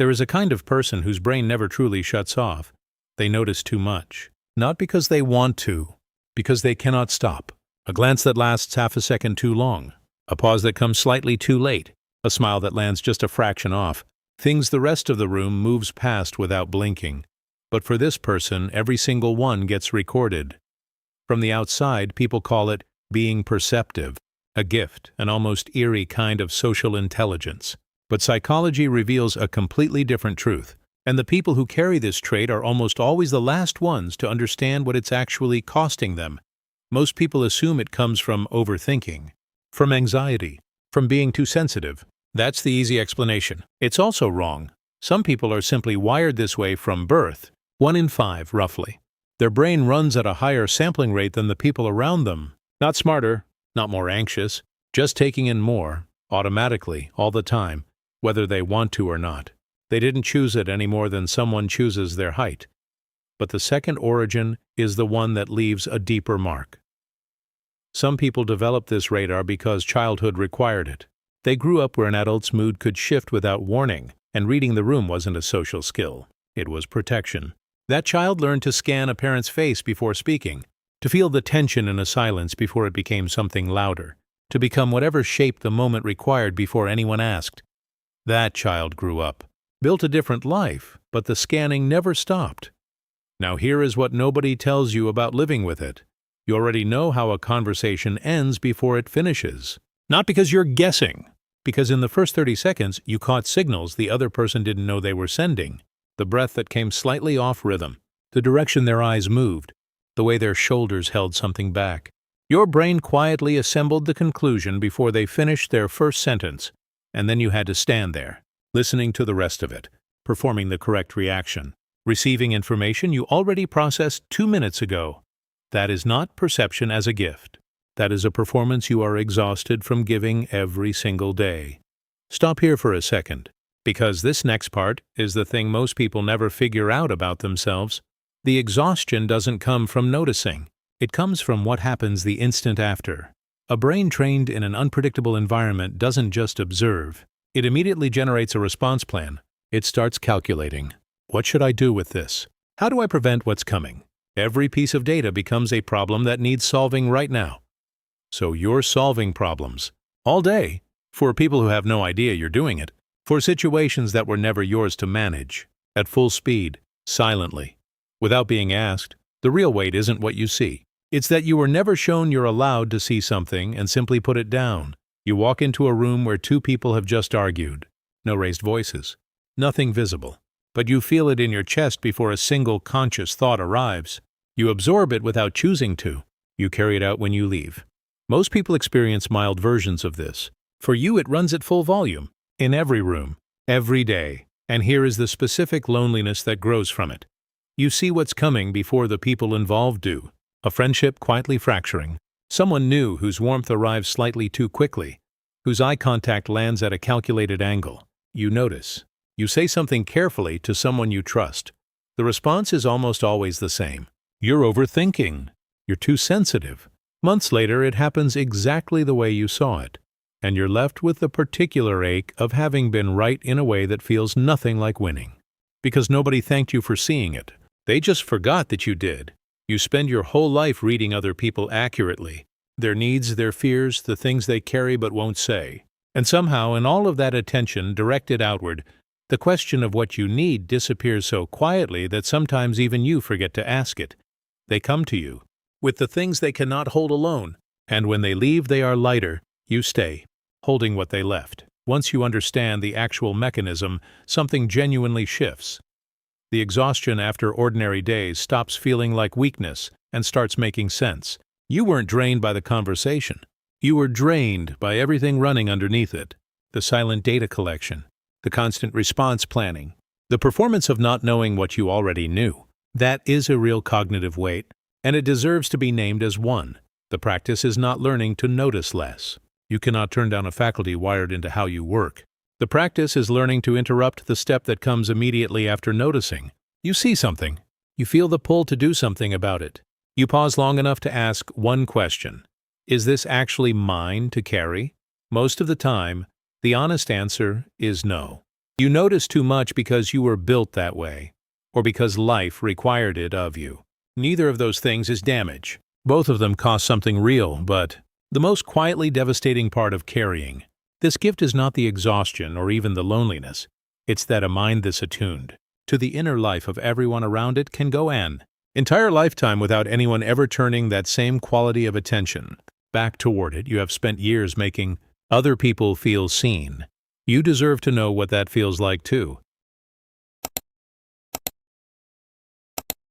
There is a kind of person whose brain never truly shuts off. They notice too much. Not because they want to, because they cannot stop. A glance that lasts half a second too long. A pause that comes slightly too late. A smile that lands just a fraction off. Things the rest of the room moves past without blinking. But for this person, every single one gets recorded. From the outside, people call it being perceptive, a gift, an almost eerie kind of social intelligence. But psychology reveals a completely different truth, and the people who carry this trait are almost always the last ones to understand what it's actually costing them. Most people assume it comes from overthinking, from anxiety, from being too sensitive. That's the easy explanation. It's also wrong. Some people are simply wired this way from birth, 1 in 5, roughly. Their brain runs at a higher sampling rate than the people around them. Not smarter, not more anxious, just taking in more, automatically, all the time, whether they want to or not. They didn't choose it any more than someone chooses their height. But the second origin is the one that leaves a deeper mark. Some people develop this radar because childhood required it. They grew up where an adult's mood could shift without warning, and reading the room wasn't a social skill. It was protection. That child learned to scan a parent's face before speaking, to feel the tension in a silence before it became something louder, to become whatever shape the moment required before anyone asked. That child grew up, built a different life, but the scanning never stopped. Now here is what nobody tells you about living with it. You already know how a conversation ends before it finishes. Not because you're guessing, because in the first 30 seconds you caught signals the other person didn't know they were sending. The breath that came slightly off rhythm, the direction their eyes moved, the way their shoulders held something back. Your brain quietly assembled the conclusion before they finished their first sentence, and then you had to stand there, listening to the rest of it, performing the correct reaction, receiving information you already processed 2 minutes ago. That is not perception as a gift. That is a performance you are exhausted from giving every single day. Stop here for a second, because this next part is the thing most people never figure out about themselves. The exhaustion doesn't come from noticing. It comes from what happens the instant after. A brain trained in an unpredictable environment doesn't just observe. It immediately generates a response plan. It starts calculating. What should I do with this? How do I prevent what's coming? Every piece of data becomes a problem that needs solving right now. So you're solving problems. All day. For people who have no idea you're doing it. For situations that were never yours to manage. At full speed. Silently. Without being asked. The real weight isn't what you see. It's that you were never shown you're allowed to see something and simply put it down. You walk into a room where 2 people have just argued. No raised voices. Nothing visible. But you feel it in your chest before a single conscious thought arrives. You absorb it without choosing to. You carry it out when you leave. Most people experience mild versions of this. For you, it runs at full volume. In every room. Every day. And here is the specific loneliness that grows from it. You see what's coming before the people involved do. A friendship quietly fracturing. Someone new whose warmth arrives slightly too quickly. Whose eye contact lands at a calculated angle. You notice. You say something carefully to someone you trust. The response is almost always the same. You're overthinking. You're too sensitive. Months later, it happens exactly the way you saw it. And you're left with the particular ache of having been right in a way that feels nothing like winning. Because nobody thanked you for seeing it. They just forgot that you did. You spend your whole life reading other people accurately. Their needs, their fears, the things they carry but won't say. And somehow, in all of that attention directed outward, the question of what you need disappears so quietly that sometimes even you forget to ask it. They come to you with the things they cannot hold alone, and when they leave they are lighter. You stay, holding what they left. Once you understand the actual mechanism, something genuinely shifts. The exhaustion after ordinary days stops feeling like weakness and starts making sense. You weren't drained by the conversation. You were drained by everything running underneath it. The silent data collection. The constant response planning, the performance of not knowing what you already knew. That is a real cognitive weight, and it deserves to be named as one. The practice is not learning to notice less. You cannot turn down a faculty wired into how you work. The practice is learning to interrupt the step that comes immediately after noticing. You see something. You feel the pull to do something about it. You pause long enough to ask one question. Is this actually mine to carry? Most of the time, the honest answer is no. You notice too much because you were built that way, or because life required it of you. Neither of those things is damage. Both of them cost something real, but the most quietly devastating part of carrying this gift is not the exhaustion or even the loneliness. It's that a mind this attuned to the inner life of everyone around it can go an entire lifetime without anyone ever turning that same quality of attention back toward it. You have spent years making other people feel seen. You deserve to know what that feels like too.